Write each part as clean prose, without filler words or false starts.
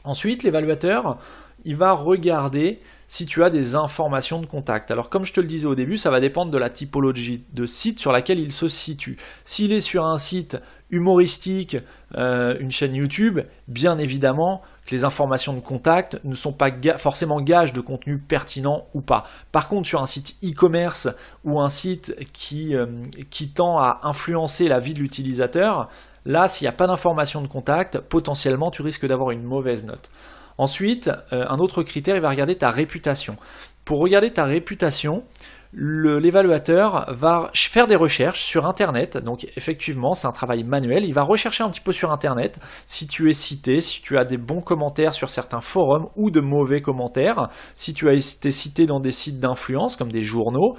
Ensuite, l'évaluateur, il va regarder si tu as des informations de contact. Alors comme je te le disais au début, ça va dépendre de la typologie de site sur laquelle il se situe. S'il est sur un site humoristique, une chaîne YouTube, bien évidemment que les informations de contact ne sont pas forcément gages de contenu pertinent ou pas. Par contre, sur un site e-commerce ou un site qui tend à influencer la vie de l'utilisateur, là, s'il n'y a pas d'informations de contact, potentiellement tu risques d'avoir une mauvaise note. Ensuite, un autre critère, il va regarder ta réputation. Pour regarder ta réputation, l'évaluateur va faire des recherches sur Internet. Donc effectivement, c'est un travail manuel. Il va rechercher un petit peu sur Internet si tu es cité, si tu as des bons commentaires sur certains forums ou de mauvais commentaires, si tu as été cité dans des sites d'influence comme des journaux,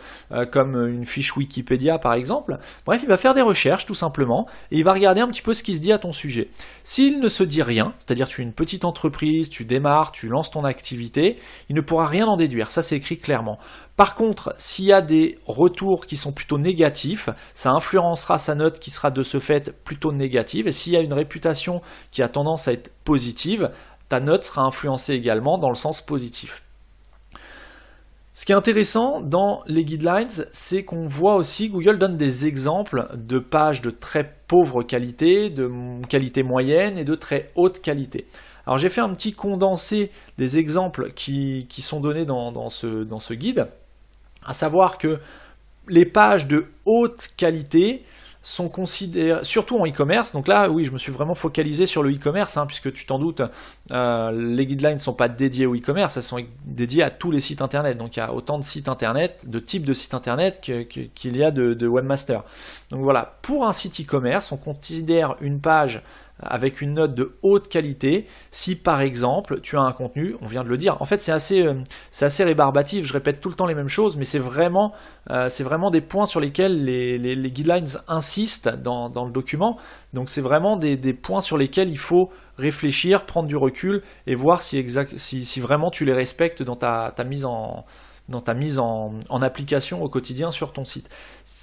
comme une fiche Wikipédia par exemple. Bref, il va faire des recherches tout simplement et il va regarder un petit peu ce qui se dit à ton sujet. S'il ne se dit rien, c'est-à-dire tu es une petite entreprise, tu démarres, tu lances ton activité, il ne pourra rien en déduire. Ça, c'est écrit clairement. Par contre, s'il y a des retours qui sont plutôt négatifs, ça influencera sa note qui sera de ce fait plutôt négative. Et s'il y a une réputation qui a tendance à être positive, ta note sera influencée également dans le sens positif. Ce qui est intéressant dans les guidelines, c'est qu'on voit aussi, Google donne des exemples de pages de très pauvre qualité, de qualité moyenne et de très haute qualité. Alors j'ai fait un petit condensé des exemples qui sont donnés dans ce guide. À savoir que les pages de haute qualité sont considérées, surtout en e-commerce, donc là oui je me suis vraiment focalisé sur le e-commerce, puisque tu t'en doutes, les guidelines ne sont pas dédiées au e-commerce, elles sont dédiées à tous les sites internet, donc il y a autant de sites internet, de types de sites internet qu'il y a de webmasters. Donc voilà, pour un site e-commerce, on considère une page avec une note de haute qualité si par exemple tu as un contenu, on vient de le dire, en fait c'est assez rébarbatif, je répète tout le temps les mêmes choses, mais c'est vraiment des points sur lesquels les guidelines insistent dans le document, donc c'est vraiment des points sur lesquels il faut réfléchir, prendre du recul et voir si vraiment tu les respectes dans ta mise en application au quotidien sur ton site.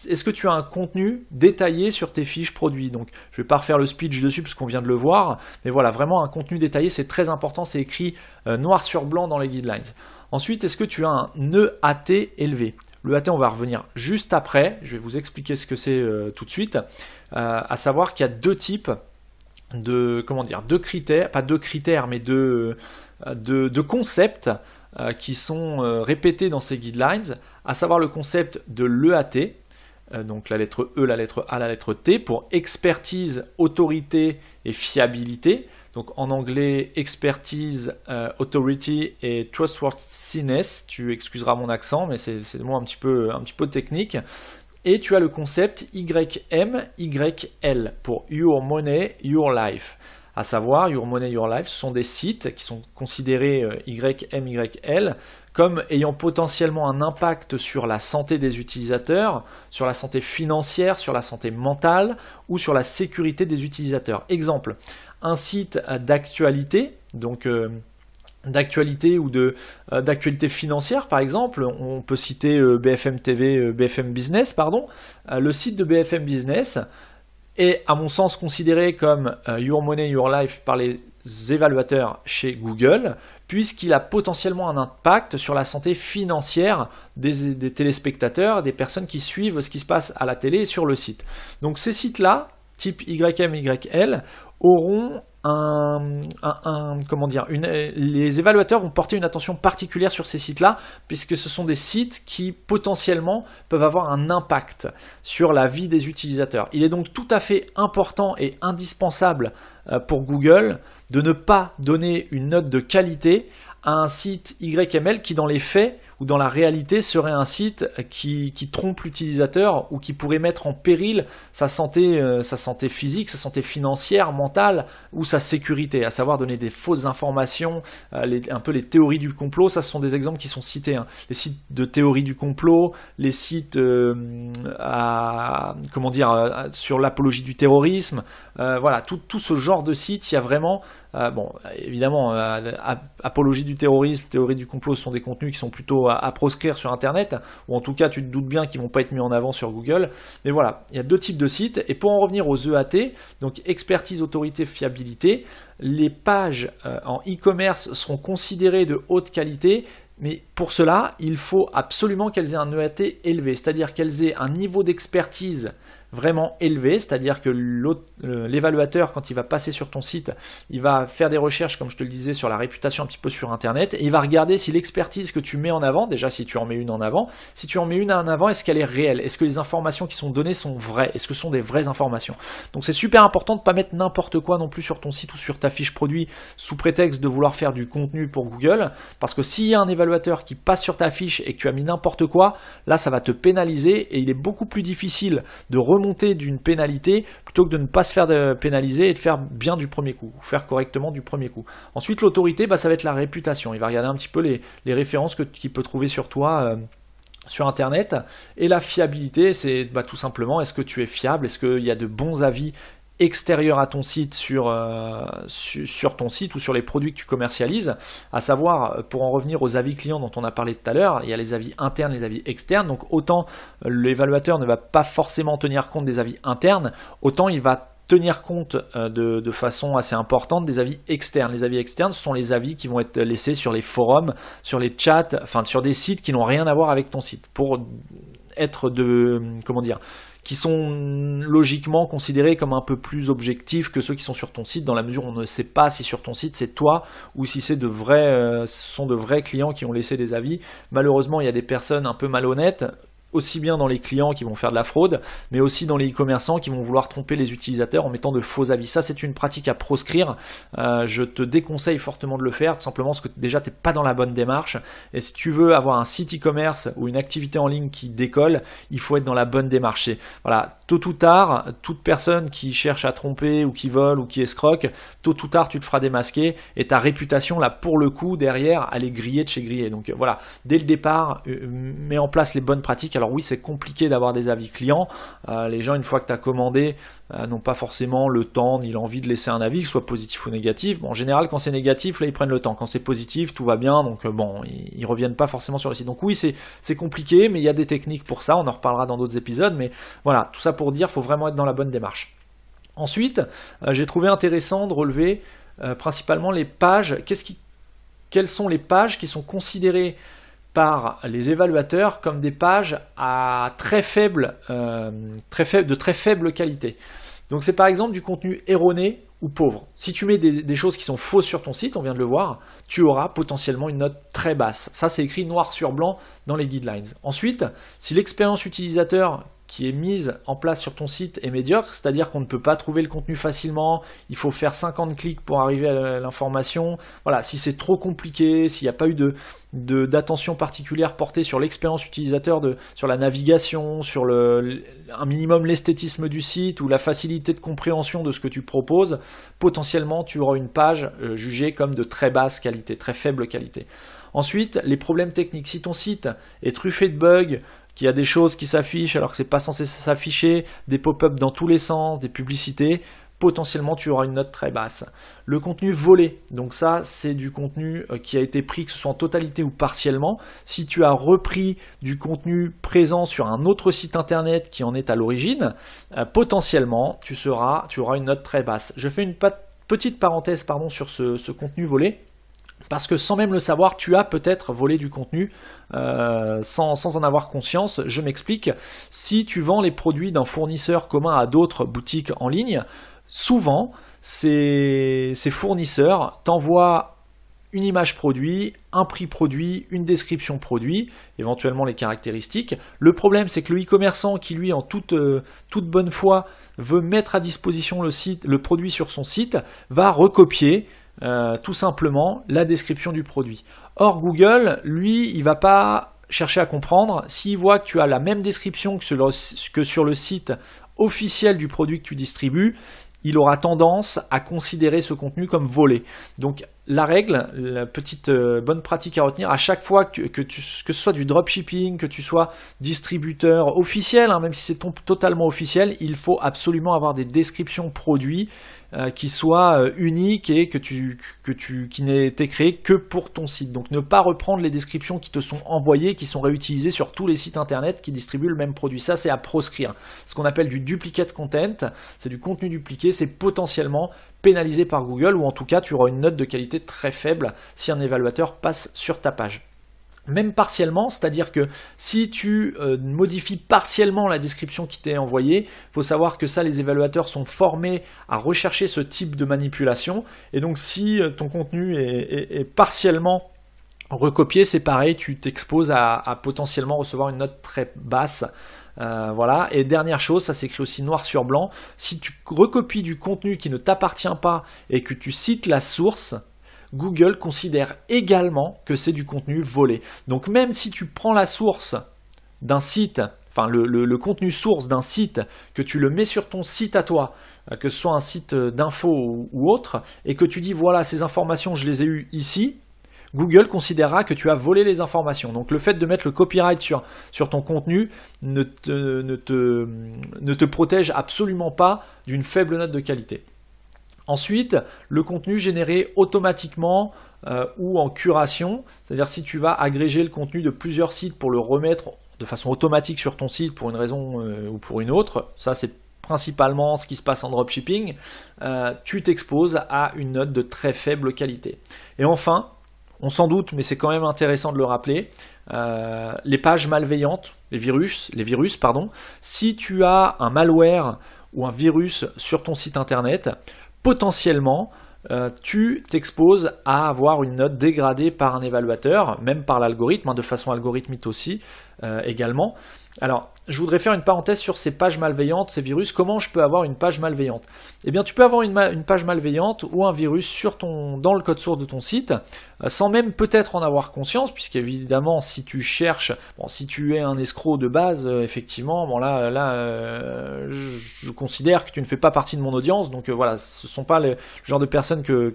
Est-ce que tu as un contenu détaillé sur tes fiches produits? Donc, je ne vais pas refaire le speech dessus parce qu'on vient de le voir, mais voilà, vraiment un contenu détaillé, c'est très important, c'est écrit noir sur blanc dans les guidelines. Ensuite, est-ce que tu as un EAT élevé? Le AT, on va revenir juste après, je vais vous expliquer ce que c'est tout de suite, à savoir qu'il y a deux types de critères, pas deux critères, mais de concepts qui sont répétés dans ces guidelines, à savoir le concept de l'EAT, donc la lettre E, la lettre A, la lettre T, pour expertise, autorité et fiabilité. Donc en anglais, expertise, authority et trustworthiness. Tu excuseras mon accent, mais c'est des mots un petit peu technique. Et tu as le concept YM, YL pour Your Money, Your Life. À savoir, Your Money, Your Life, ce sont des sites qui sont considérés YM, YL comme ayant potentiellement un impact sur la santé des utilisateurs, sur la santé financière, sur la santé mentale ou sur la sécurité des utilisateurs. Exemple, un site d'actualité, donc d'actualité ou d'actualité financière par exemple, on peut citer BFM TV, BFM Business, pardon. Le site de BFM Business est à mon sens considéré comme Your Money, Your Life par les évaluateurs chez Google, puisqu'il a potentiellement un impact sur la santé financière des téléspectateurs, des personnes qui suivent ce qui se passe à la télé et sur le site. Donc ces sites-là, type YM, YL, auront les évaluateurs vont porter une attention particulière sur ces sites-là, puisque ce sont des sites qui potentiellement peuvent avoir un impact sur la vie des utilisateurs. Il est donc tout à fait important et indispensable pour Google de ne pas donner une note de qualité à un site YML qui dans les faits ou dans la réalité serait un site qui trompe l'utilisateur ou qui pourrait mettre en péril sa santé physique, sa santé financière, mentale ou sa sécurité, à savoir donner des fausses informations, un peu les théories du complot. Ça, ce sont des exemples qui sont cités, les sites de théorie du complot, les sites sur l'apologie du terrorisme, voilà, tout ce genre de sites. Il y a vraiment bon, évidemment, apologie du terrorisme, théorie du complot, ce sont des contenus qui sont plutôt canaux à proscrire sur Internet, ou en tout cas tu te doutes bien qu'ils vont pas être mis en avant sur Google. Mais voilà, il y a deux types de sites. Et pour en revenir aux EAT, donc expertise, autorité, fiabilité, les pages en e-commerce seront considérées de haute qualité. Mais pour cela, il faut absolument qu'elles aient un EAT élevé, c'est-à-dire qu'elles aient un niveau d'expertise vraiment élevé, c'est-à-dire que l'évaluateur, quand il va passer sur ton site, il va faire des recherches, comme je te le disais, sur la réputation un petit peu sur Internet, et il va regarder si l'expertise que tu mets en avant, déjà si tu en mets une en avant, si tu en mets une en avant, est-ce qu'elle est réelle? Est-ce que les informations qui sont données sont vraies? Est-ce que ce sont des vraies informations? Donc c'est super important de ne pas mettre n'importe quoi non plus sur ton site ou sur ta fiche produit sous prétexte de vouloir faire du contenu pour Google, parce que s'il y a un évaluateur qui passe sur ta fiche et que tu as mis n'importe quoi, là ça va te pénaliser, et il est beaucoup plus difficile de remonter d'une pénalité plutôt que de ne pas se faire pénaliser et de faire bien du premier coup, faire correctement du premier coup. Ensuite, l'autorité, ça va être la réputation. Il va regarder un petit peu les références qu'il peut trouver sur toi sur Internet. Et la fiabilité, c'est tout simplement, est-ce que tu es fiable? Est-ce qu'il y a de bons avis extérieur à ton site sur ton site ou sur les produits que tu commercialises, à savoir, pour en revenir aux avis clients dont on a parlé tout à l'heure, il y a les avis internes, les avis externes. Donc autant l'évaluateur ne va pas forcément tenir compte des avis internes, autant il va tenir compte de façon assez importante des avis externes. Les avis externes, ce sont les avis qui vont être laissés sur les forums, sur les chats, enfin sur des sites qui n'ont rien à voir avec ton site, pour être qui sont logiquement considérés comme un peu plus objectifs que ceux qui sont sur ton site, dans la mesure où on ne sait pas si sur ton site c'est toi ou si c'est ce sont de vrais clients qui ont laissé des avis. Malheureusement, il y a des personnes un peu malhonnêtes, aussi bien dans les clients qui vont faire de la fraude, mais aussi dans les e-commerçants qui vont vouloir tromper les utilisateurs en mettant de faux avis. Ça, c'est une pratique à proscrire. Je te déconseille fortement de le faire, tout simplement parce que déjà, tu n'es pas dans la bonne démarche. Et si tu veux avoir un site e-commerce ou une activité en ligne qui décolle, il faut être dans la bonne démarche. Et voilà, tôt ou tard, toute personne qui cherche à tromper ou qui vole ou qui escroque, tôt ou tard, tu te feras démasquer et ta réputation, là, pour le coup, derrière, elle est grillée de chez grillée. Donc voilà, dès le départ, mets en place les bonnes pratiques. Alors oui, c'est compliqué d'avoir des avis clients. Les gens, une fois que tu as commandé, n'ont pas forcément le temps ni l'envie de laisser un avis, que ce soit positif ou négatif. Bon, en général, quand c'est négatif, là, ils prennent le temps. Quand c'est positif, tout va bien. Donc bon, ils reviennent pas forcément sur le site. Donc oui, c'est compliqué, mais il y a des techniques pour ça. On en reparlera dans d'autres épisodes. Mais voilà, tout ça pour dire, faut vraiment être dans la bonne démarche. Ensuite, j'ai trouvé intéressant de relever principalement les pages. Quelles sont les pages qui sont considérées par les évaluateurs comme des pages à de très faible qualité. Donc c'est par exemple du contenu erroné ou pauvre. Si tu mets des choses qui sont fausses sur ton site, on vient de le voir, tu auras potentiellement une note très basse. Ça, c'est écrit noir sur blanc dans les guidelines. Ensuite, si l'expérience utilisateur qui est mise en place sur ton site est médiocre, c'est-à-dire qu'on ne peut pas trouver le contenu facilement, il faut faire 50 clics pour arriver à l'information. Voilà, si c'est trop compliqué, s'il n'y a pas eu d'attention particulière portée sur l'expérience utilisateur, sur la navigation, sur un minimum l'esthétisme du site ou la facilité de compréhension de ce que tu proposes, potentiellement tu auras une page jugée comme de très basse qualité, très faible qualité. Ensuite, les problèmes techniques. Si ton site est truffé de bugs, qu'il y a des choses qui s'affichent alors que c'est pas censé s'afficher, des pop-up dans tous les sens, des publicités, potentiellement tu auras une note très basse. Le contenu volé, donc ça c'est du contenu qui a été pris, que ce soit en totalité ou partiellement. Si tu as repris du contenu présent sur un autre site internet qui en est à l'origine, potentiellement tu auras une note très basse. Je fais une petite parenthèse sur ce contenu volé. Parce que sans même le savoir, tu as peut-être volé du contenu sans en avoir conscience. Je m'explique. Si tu vends les produits d'un fournisseur commun à d'autres boutiques en ligne, souvent, ces fournisseurs t'envoient une image produit, un prix produit, une description produit, éventuellement les caractéristiques. Le problème, c'est que le e-commerçant qui, lui, en toute bonne foi, veut mettre à disposition le produit sur son site, va recopier tout simplement la description du produit. Or Google, lui, il va pas chercher à comprendre. S'il voit que tu as la même description que sur le site officiel du produit que tu distribues, il aura tendance à considérer ce contenu comme volé. Donc la règle, la petite bonne pratique à retenir, à chaque fois que ce soit du dropshipping, que tu sois distributeur officiel, hein, même si c'est totalement officiel, il faut absolument avoir des descriptions produits qui soient uniques et qui n'aient été créées que pour ton site. Donc ne pas reprendre les descriptions qui te sont envoyées, qui sont réutilisées sur tous les sites internet qui distribuent le même produit. Ça, c'est à proscrire. Ce qu'on appelle du duplicate content, c'est du contenu dupliqué, c'est potentiellement pénalisé par Google, ou en tout cas tu auras une note de qualité très faible si un évaluateur passe sur ta page. Même partiellement, c'est-à-dire que si tu modifies partiellement la description qui t'est envoyée, il faut savoir que ça, les évaluateurs sont formés à rechercher ce type de manipulation, et donc si ton contenu est partiellement recopié, c'est pareil, tu t'exposes à potentiellement recevoir une note très basse. Voilà. Et dernière chose, ça s'écrit aussi noir sur blanc, si tu recopies du contenu qui ne t'appartient pas et que tu cites la source, Google considère également que c'est du contenu volé. Donc même si tu prends la source d'un site, enfin le contenu source d'un site, que tu le mets sur ton site à toi, que ce soit un site d'info ou autre, et que tu dis voilà, ces informations je les ai eues ici, Google considérera que tu as volé les informations. Donc le fait de mettre le copyright sur ton contenu ne te protège absolument pas d'une faible note de qualité. Ensuite, le contenu généré automatiquement ou en curation, c'est-à-dire si tu vas agréger le contenu de plusieurs sites pour le remettre de façon automatique sur ton site pour une raison ou pour une autre, ça c'est principalement ce qui se passe en dropshipping, tu t'exposes à une note de très faible qualité. Et enfin, on s'en doute, mais c'est quand même intéressant de le rappeler, les pages malveillantes, les virus, si tu as un malware ou un virus sur ton site internet, potentiellement, tu t'exposes à avoir une note dégradée par un évaluateur, même par l'algorithme, de façon algorithmique aussi également. Alors, je voudrais faire une parenthèse sur ces pages malveillantes, ces virus. Comment je peux avoir une page malveillante? Eh bien, tu peux avoir une page malveillante ou un virus dans le code source de ton site, sans même peut-être en avoir conscience, puisqu'évidemment, si tu cherches, si tu es un escroc de base, effectivement, je considère que tu ne fais pas partie de mon audience, donc voilà, ce ne sont pas le genre de personnes que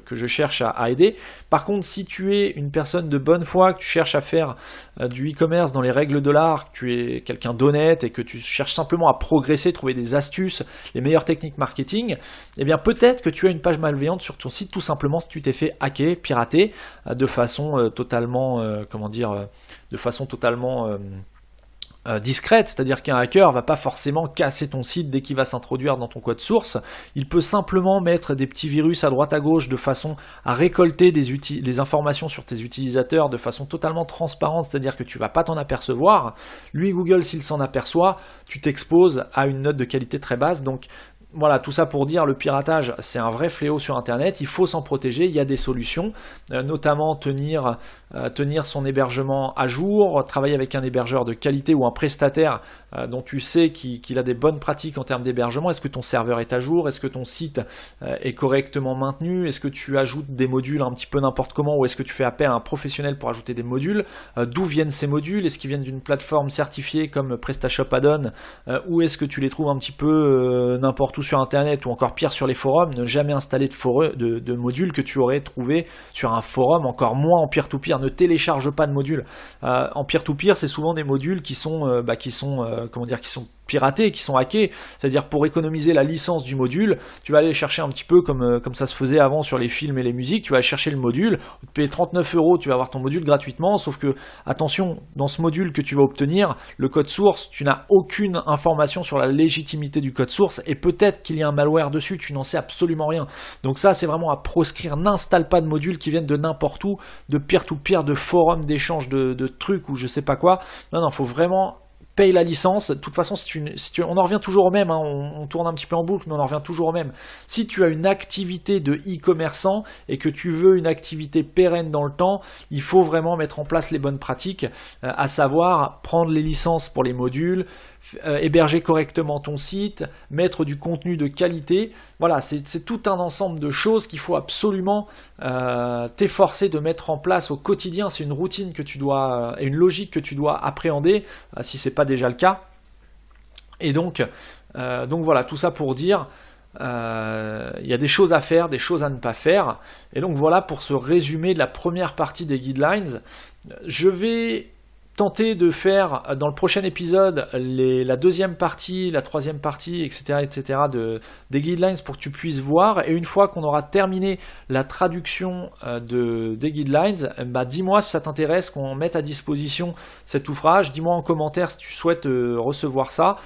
je cherche à aider. Par contre, si tu es une personne de bonne foi, que tu cherches à faire du e-commerce dans les règles de l'art, que tu es quelqu'un d'honnête et que tu cherches simplement à progresser, trouver des astuces, les meilleures techniques marketing, eh bien peut-être que tu as une page malveillante sur ton site, tout simplement si tu t'es fait hacker, pirater, de façon totalement, discrète, c'est-à-dire qu'un hacker va pas forcément casser ton site dès qu'il va s'introduire dans ton code source, il peut simplement mettre des petits virus à droite à gauche de façon à récolter des informations sur tes utilisateurs de façon totalement transparente, c'est-à-dire que tu vas pas t'en apercevoir. Lui, Google, s'il s'en aperçoit, tu t'exposes à une note de qualité très basse. Donc voilà, tout ça pour dire, le piratage, c'est un vrai fléau sur Internet, il faut s'en protéger, il y a des solutions, notamment tenir son hébergement à jour, travailler avec un hébergeur de qualité ou un prestataire dont tu sais qu'il a des bonnes pratiques en termes d'hébergement. Est-ce que ton serveur est à jour? Est-ce que ton site est correctement maintenu? Est-ce que tu ajoutes des modules un petit peu n'importe comment, ou est-ce que tu fais appel à un professionnel pour ajouter des modules? D'où viennent ces modules? Est-ce qu'ils viennent d'une plateforme certifiée comme PrestaShop Add-on, ou est-ce que tu les trouves un petit peu n'importe où sur Internet, ou encore pire sur les forums? Ne jamais installer de modules que tu aurais trouvé sur un forum, encore moins en peer-to-peer. Ne télécharge pas de modules. En peer-to-peer, c'est souvent des modules qui sont piratés, qui sont hackés, c'est-à-dire pour économiser la licence du module, tu vas aller chercher un petit peu comme ça se faisait avant sur les films et les musiques, tu vas aller chercher le module, tu vas payer 39 €, tu vas avoir ton module gratuitement, sauf que, attention, dans ce module que tu vas obtenir, le code source, tu n'as aucune information sur la légitimité du code source, et peut-être qu'il y a un malware dessus, tu n'en sais absolument rien. Donc ça, c'est vraiment à proscrire. N'installe pas de modules qui viennent de n'importe où, de peer-to-peer, de forums d'échange de trucs ou je sais pas quoi. Non, faut vraiment paye la licence. De toute façon, on en revient toujours au même, on tourne un petit peu en boucle, mais on en revient toujours au même. Si tu as une activité de e-commerçant et que tu veux une activité pérenne dans le temps, il faut vraiment mettre en place les bonnes pratiques, à savoir prendre les licences pour les modules, héberger correctement ton site, mettre du contenu de qualité. Voilà, c'est tout un ensemble de choses qu'il faut absolument t'efforcer de mettre en place au quotidien. C'est une routine que tu dois, et une logique que tu dois appréhender, si c'est pas déjà le cas. Et donc voilà, tout ça pour dire, il y a des choses à faire, des choses à ne pas faire. Et donc voilà pour ce résumé de la première partie des guidelines. Je vais tenter de faire dans le prochain épisode la deuxième partie, la troisième partie, etc. des guidelines pour que tu puisses voir. Et une fois qu'on aura terminé la traduction des guidelines, dis-moi si ça t'intéresse qu'on mette à disposition cet ouvrage. Dis-moi en commentaire si tu souhaites recevoir ça.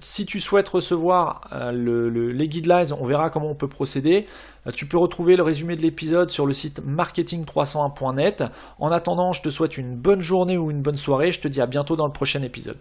Si tu souhaites recevoir les guidelines, on verra comment on peut procéder. Tu peux retrouver le résumé de l'épisode sur le site marketing301.net. En attendant, je te souhaite une bonne journée ou une bonne soirée. Je te dis à bientôt dans le prochain épisode.